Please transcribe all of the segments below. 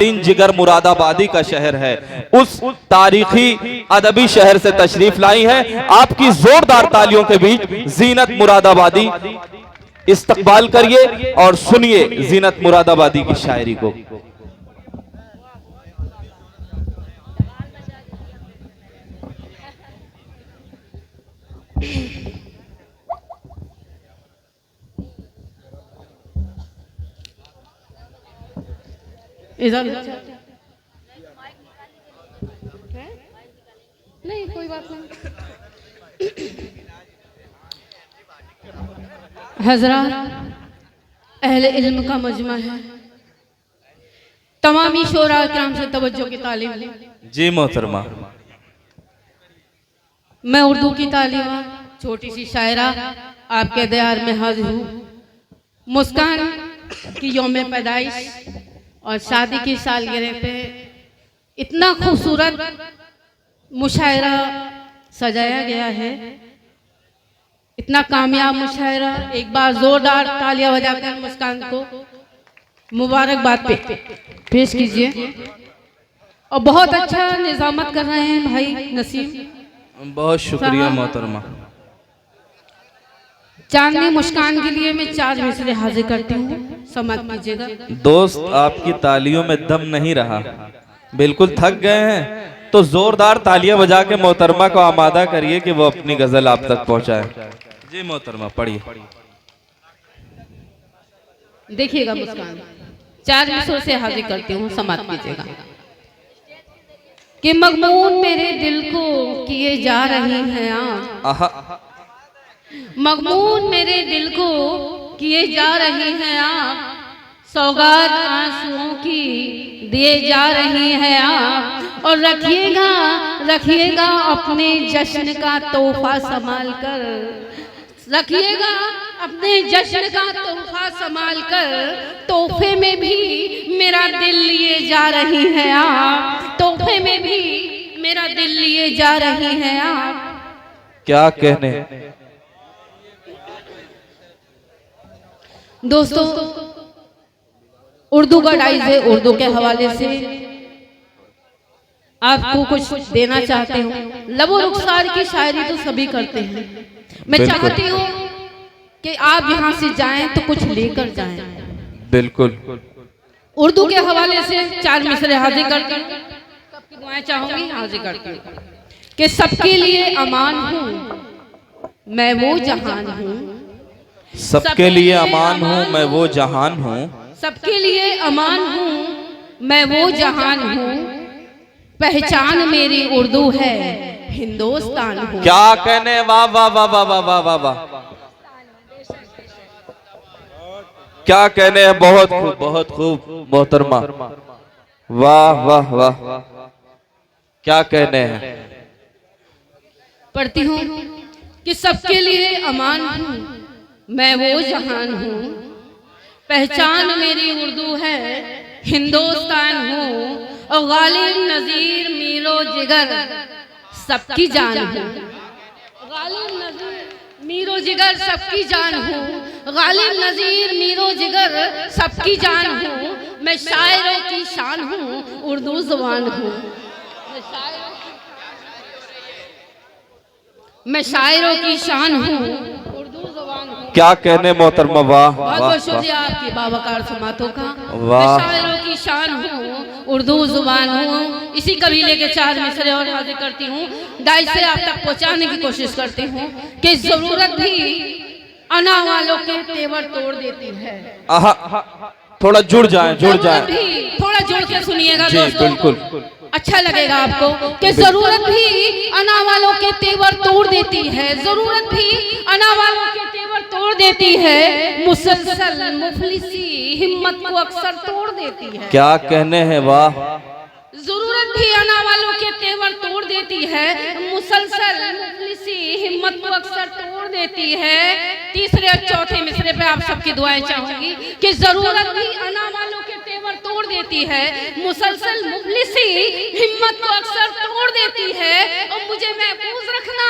तीन जिगर मुरादाबादी का शहर है, उस तारीखी अदबी शहर से तशरीफ लाई है। आपकी जोरदार तालियों के बीच जीनत मुरादाबादी इस्तकबाल करिए और सुनिए जीनत मुरादाबादी की शायरी को। इधर नहीं, कोई बात नहीं। हज़रात, अहले इल्म का मजमा है, तमामी शोरा किराम से तवज्जो की तालीम लें। जी मोहतरमा। मैं उर्दू की तालीम छोटी सी शायरा आपके दयार में हाजिर हूँ। मुस्कान की यौम पैदाइश और शादी की सालगिरह पे इतना खूबसूरत मुशायरा सजाया गया है, इतना कामयाब मुशायरा। एक बार जोरदार तालियां बजाकर मुस्कान को मुबारकबाद पेश कीजिए। और बहुत अच्छा निजामत कर रहे हैं भाई नसीम। बहुत शुक्रिया मोहतरमा। चांदनी मुस्कान के लिए मैं 4 मिसरे हाजिर करती हूँ, समाप्त कीजिएगा। दोस्त, आपकी तालियों में दम नहीं रहा, बिल्कुल थक गए हैं, तो जोरदार तालियां बजा के मोहतरमा को आमादा करिए कि वो अपनी गजल आप तक पहुंचाए। जी मोहतरमा, पढ़िए। देखिएगा मुस्कान, 4 मिसरों से हाजिर करती हूँ, समाप्त कीजिएगा। कि मगमून मेरे दिल को किए जा रही हैं आप, मगमून मेरे दिल को किए जा रही हैं आप, सौगात आंसुओं की दिए जा रही हैं आप। और रखिएगा रखिएगा अपने जश्न का तोहफा संभाल कर, रखिएगा अपने जश्न का तोहफा संभाल कर। तोहफे में भी मेरा दिल लिए जा रही हैं आप, तोहफे में भी मेरा दिल लिए जा रही हैं आप। क्या कहने दोस्तों, उर्दू का डाइज है, उर्दू के हवाले से आपको कुछ देना चाहते हो। लबो रुखसार की शायरी तो सभी करते हैं, मैं चाहती हूँ कि आप यहाँ से जाएं तो कुछ लेकर जाएं। बिल्कुल। उर्दू के हवाले से 4 मिसरे हाजिर करती हूँ, सबकी दुआएं चाहूंगी, हाजिर करती हूँ। कि सबके लिए अमान हूँ मैं वो जहान हूँ, सबके लिए अमान हूँ मैं वो जहान हूँ, सबके लिए अमान हूँ मैं वो जहान हूँ। पहचान मेरी उर्दू है, हिंदुस्तान हूँ। क्या कहने, वाह वाह वाह वाह वाह वाह वाह वाह, क्या कहने हैं। बहुत खूब मोहतरमा, वाह वाह वाह, क्या कहने हैं। पढ़ती हूँ कि सबके लिए अमान हूँ मैं वो जहान हूँ। पहचान मेरी उर्दू है, हिंदुस्तान हूँ। और गालिब नजीर मीरो जिगर सबकी जान हूँ, गालिब नजीर मीरो जिगर सबकी जान हूँ। गालिब नजीर मीरो जिगर सबकी जान हूँ। मैं शायरों की शान हूँ, उर्दू जुबान हूँ। मैं शायरों की शान हूँ, उर्दू जुबान हूँ। क्या कहने मोहतरमा, वाह बहुत वाह बहुत शुक्रिया आपकी बावकार समातों का। वाह। मैं शायरों की शान हूँ, उर्दू जुबान हूँ। इसी कबीले के 4 मिसरे और हाजिर करती हूँ, डाइज से आप तक पहुँचाने की कोशिश करती हूँ। कि जरूरत भी अना वालों के तेवर तोड़ देती है। थोड़ा जुड़ जाएं। थोड़ा जुड़ के सुनिएगा दोस्तों, बिल्कुल अच्छा लगेगा आपको। कि जरूरत भी अना वालों के तेवर तोड़ देती है, जरूरत भी अना वालों के तेवर तोड़ देती है। मुसलसल मुफलिसी हिम्मत को अक्सर तोड़ देती है। क्या कहने हैं, वाह। जरूरत भी अना वालों के तेवर तोड़ देती है, मुसलसल मुफलिसी हिम्मत को अक्सर तोड़ देती है। तीसरे और चौथे मिसरे पे आप सबकी दुआएं चाहूंगी। कि जरूरत भी अना वालों के तेवर तोड़ देती है, मुसलसल मुफलिसी हिम्मत को अक्सर तोड़ देती है। और मुझे महफूज रखना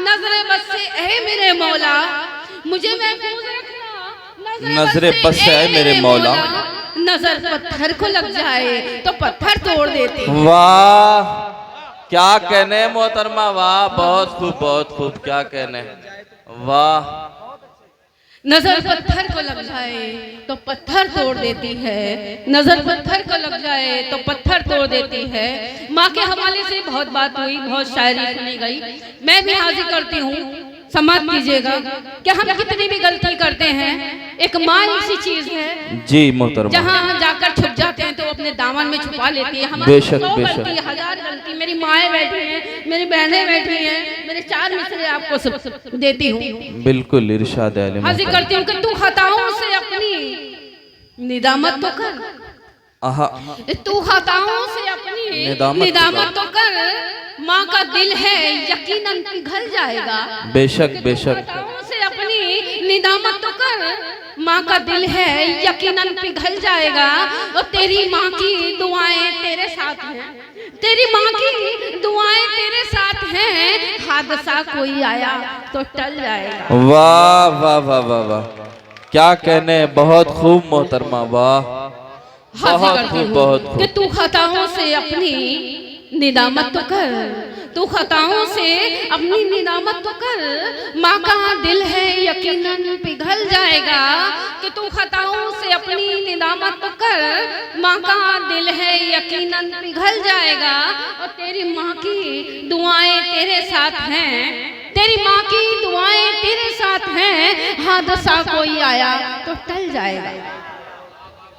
नजरे बस से ऐ मेरे मौला, मुझे महफूज रखना नजरे बस से ऐ मेरे मौला। नजर पत्थर को लग जाए तो पत्थर तोड़ देती। वाह क्या कहने मोहतरमा, वाह बहुत खूब क्या कहने, वाह। नजर पत्थर को लग जाए तो पत्थर तोड़ देती है, नजर पत्थर को लग जाए तो पत्थर तोड़ देती है। माँ के हवाले से बहुत बात हुई, बहुत शायरी सुनी गई। मैं भी हाजिर करती हूँ, समाप्त कीजिएगा कि हम कितनी भी गलती करते हैं, एक माँ ऐसी चीज है जी मोहतरमा, जहाँ जाकर छुप जाते हैं तो अपने दामन में छुपा लेती है। हमारी बेशक, 100 बेशक। गलती, 1000 गलती, मेरी माएँ बैठी हैं, मेरी बहनें बैठी हैं, मेरे 4 मिसरे आपको सब देती हूँ। बिल्कुल इरशाद है आलिम। हाजिर करती हूँ कि तू खताओं से अपनी निदामत तो कर, तू खताओं से अपनी निदामत तो कर। माँ का दिल है यकीनन पिघल जाएगा। बेशक बेशक। खताओं से अपनी निदामत तो कर, माँ का दिल है यकीनन पिघल जाएगा। और तेरी माँ की दुआएं तेरे साथ हैं, तेरी माँ की दुआएं तेरे साथ हैं। हादसा कोई आया तो टल जाएगा। वाह वाह वाह वाह वाह क्या कहने, बहुत खूब मोहतरमा, वाह बहुत खूब कि तू खताओं से अपनी निदामत तो कर, तू खताओं से अपनी निदामत तो कर। माँ का दिल है यकीनन पिघल जाएगा। कि तू खताओं से अपनी निदामत तो कर, माँ का दिल है यकीनन पिघल जाएगा। और तेरी माँ की दुआएं तेरे साथ हैं, तेरी माँ की दुआएं तेरे साथ हैं। हादसा कोई आया तो टल जाएगा।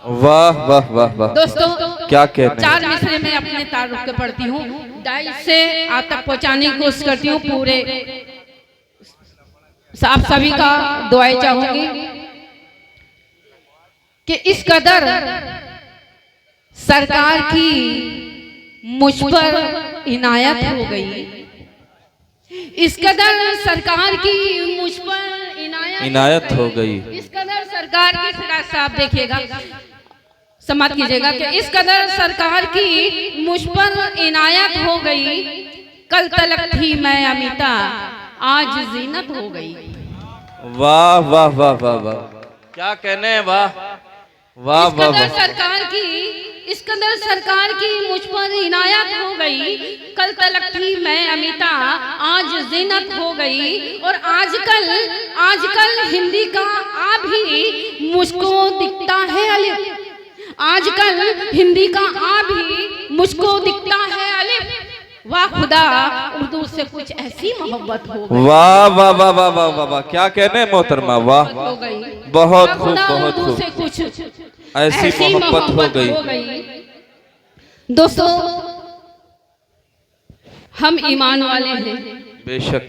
वाह वाह वाह वाह। दोस्तों क्या कहने, 4 मिसरे में अपने तारुफ के पढ़ती हूँ, डाइस से आप तक पहुँचाने की कोशिश करती हूँ। पूरे आप सभी का दुआएं चाहूंगी कि इस कदर सरकार की मुझ पर इनायत हो गई, इस कदर सरकार की मुझ पर इनायत हो गई, इस कदर सरकार की, फिराज साहब देखिएगा, समाप्त कीजिएगा कि इस कदर सरकार की मुझ पर इनायत हो गई। कल तलक थी मैं अमिता, आज जीनत हो गई। वाह वाह वाह वाह वाह क्या कहने, वाह वाह वाह वाह। इस कदर सरकार की मुझ पर इनायत हो गई। कल तलक थी मैं अमिता, आज जीनत हो गई। और आजकल हिंदी का आ भी मुझको दिखता है अलिफ, आजकल हिंदी का आ भी मुझको दिखता है अलिफ। वाह खुदा उर्दू से कुछ ऐसी मोहब्बत हो गई। वाह वाह वाह वाह वाह वाह वाह क्या कहने मोहतरमा, वाह बहुत खूब बहुत खूब, से कुछ ऐसी मोहब्बत हो गई। दोस्तों हम ईमान वाले हैं, बेशक,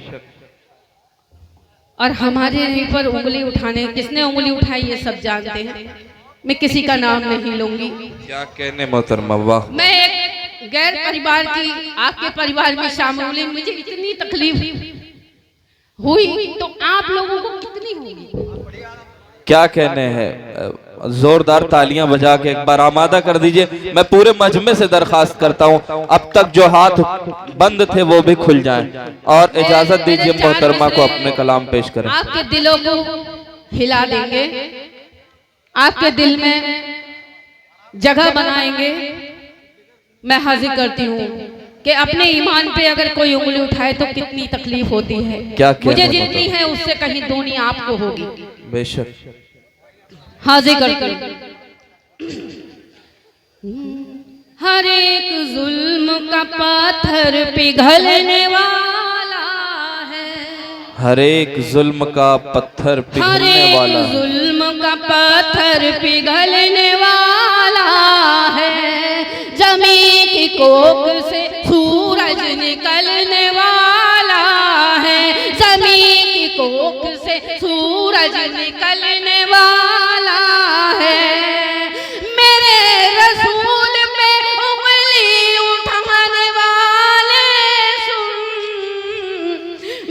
और हमारे ऊपर उंगली उठाने, किसने उंगली उठाई ये सब जानते हैं। मैं किसी का नाम नहीं लूंगी। क्या कहने मोहतरमा, वाह। मैं एक गैर परिवार की आपके परिवार में शामिल हुई, मुझे इतनी तकलीफ हुई तो आप लोगों को कितनी होगी। क्या कहने हैं, जोरदार तालियां बजा के एक बार आमादा कर दीजिए। मैं पूरे मजमे से दरखास्त करता हूं अब तक जो हाथ बंद थे वो भी खुल जाएं, और इजाजत दीजिए मोहतरमा को अपने कलाम पेश करें। आपके दिलों को हिला देंगे, आपके दिल में जगह बनाएंगे। मैं हाजिर करती हूँ कि अपने ईमान पे अगर कोई उंगली उठाए तो कितनी तकलीफ होती है। मुझे जितनी है उससे कहीं दूनी आपको होगी। बेशक हाजिर करती हूँ। हर एक जुल्म का पत्थर पिघलने वाला है, हर एक जुल्म का पत्थर पिघलने वाला है, जुल्म का पत्थर पिघलने वाला है। जमीन की कोख से सूरज निकलने वाला है, जमीन की कोख से सूरज निकलने वाला है। मेरे रसूल पे उंगली उठाने वाले सुन,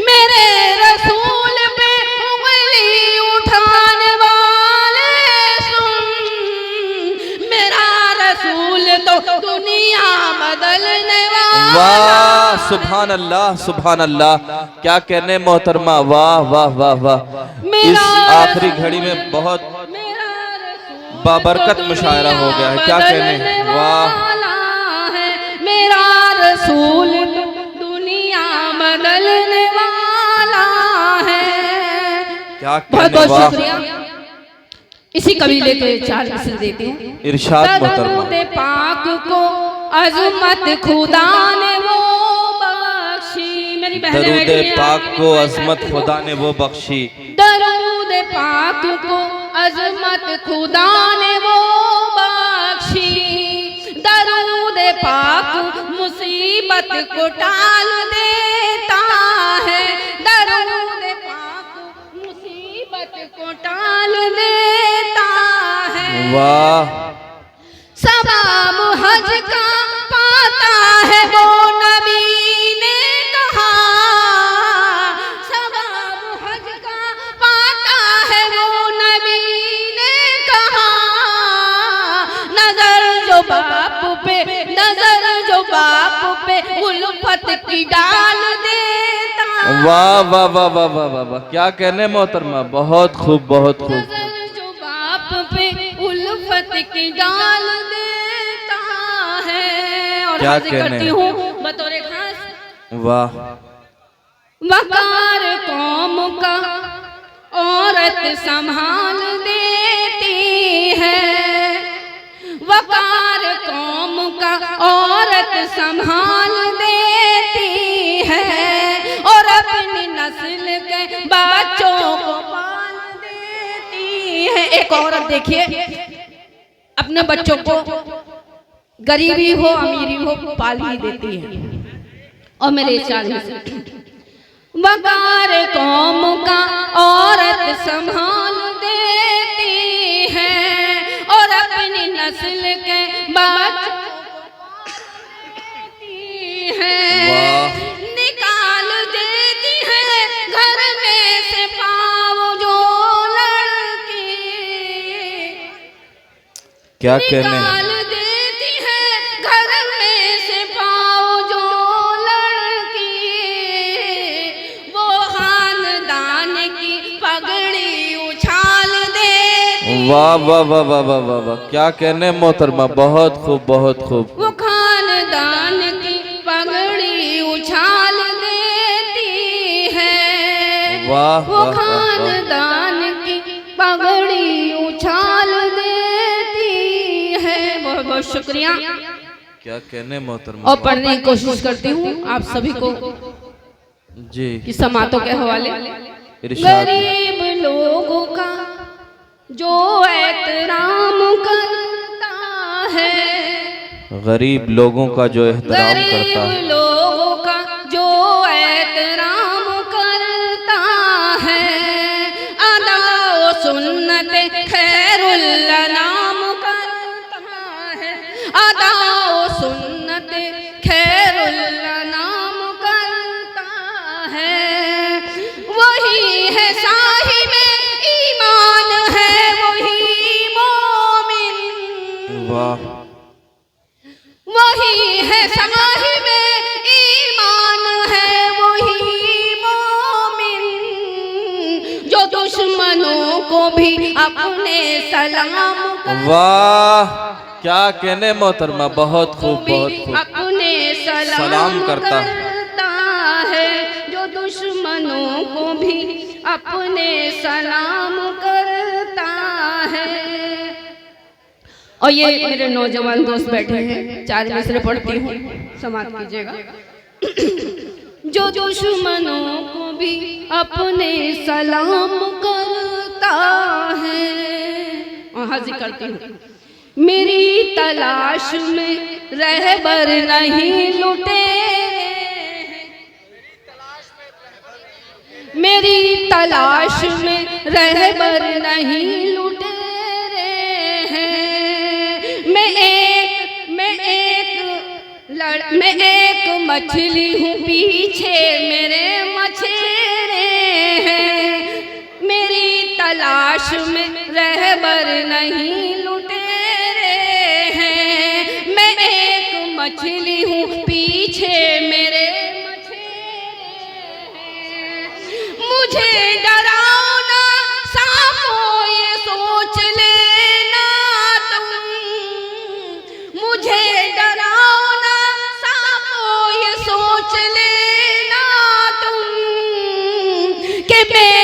मेरे रसूल पे उंगली उठाने वाले सुन, मेरा रसूल तो दुनिया बदलने वाला। वाह सुभान अल्लाह सुभान अल्लाह, क्या कहने मोहतरमा, वाह वाह वाह वाह। इस आखिरी घड़ी में बहुत बाबरकत मुशायरा हो गया है, क्या कहने। वाह है मेरा रसूल दुनिया बदलने वाला है। क्या बहुत कहने। बहुत वाह, शुक्रिया। इसी कबीले के 4 मिसर देते हैं। इरशाद मोहतरमा। दरूद पाक को अजमत खुदा ने वो बख्शी। मेरी बहनें दरूद बैठी हैं, पाक को अजमत खुदा ने वो बख्शी। दरूद पाक को अजमत खुदा ने वो बख्शी। दरूद पाक मुसीबत को टाल देता है। दरूद पाक मुसीबत को टाल देता है। वाह, सवाब हज का पाता है वो नबी ने कहा। सवाब हज का पाता है वो नबी ने कहा। नजर जो बाप पे, नजर जो बाप पे उल्फत की डाल देता। वाह वाह वाह वाह वाह वाह वाह, क्या कहने मोहतरमा, बहुत खूब बहुत खूब। नजर जो बाप पे उल्फत की डाल देता है। और क्या हाजिर कहने। करती हूँ बतौर खास। वाह, वकार कौम का औरत संभाल देती है। वकार कौम का औरत संभाल देती है। और अपनी नस्ल के बच्चों को पाल देती है। एक औरत देखिए अपने बच्चों को गरीबी हो अमीरी हो पाल ही देती है। और मेरे 4 मिसर। वकार कौम का औरत संभाल देती है। और अपनी नस्ल के बच्चों को देती है। निकाल देती है घर में से पाँव जो लड़की। क्या कहने। निकाल देती है घर में से पाँव जो लड़की। वो खानदान की पगड़ी उछाल देती। वाह वाह वाह वाह वाह वाह वाह, क्या कहने मोहतरमा, बहुत खूब बहुत खूब। वो खानदान की पगड़ी उछाल देती है। वाह वो वाह वाह वाह। खानदान की पगड़ी उछाल देती है। बहुत बहुत शुक्रिया। क्या कहने मोहतरमा। और पढ़ने की कोशिश करती हूँ आप सभी को जी, कि समातों के हवाले। इरशाद। गरीब लोगों का जो एहतराम करता है। गरीब लोगों का जो एहतराम करता है। गरीब लोगों का जो एहतराम करता है। अदा व सुन्नत खैरुल अनाम करता है। अदा व सुन्नत खैरुल अनाम करता है। वही है साहिब ईमान है वही मोमिन। वाह, वही है साहिब ईमान है वही मोमिन। जो दुश्मनों को भी अपने सलाम वाह, क्या कहने मोहतरमा, बहुत खूब बहुत खूब। अपने सलाम करता है। जो दुश्मनों को भी अपने सलाम करता है। और ये मेरे नौजवान दोस्त बैठे हैं, 4 मिसरे पढ़ती हूँ, समाप्त कीजिएगा। जो दुश्मनों को भी अपने सलाम करता है। और हाजिर करती हूँ। मेरी तलाश में रहबर नहीं लुटेरे। मेरी तलाश में रहबर नहीं लुटेरे हैं। मैं एक मछली हूँ पीछे मेरे मछेरे हैं। मेरी तलाश में रहबर नहीं लुटेरे हैं। मैं एक मछली हूँ पीछे मेरे मछेरे हैं। मुझे डराओ ना सांपों ये सोच लेना के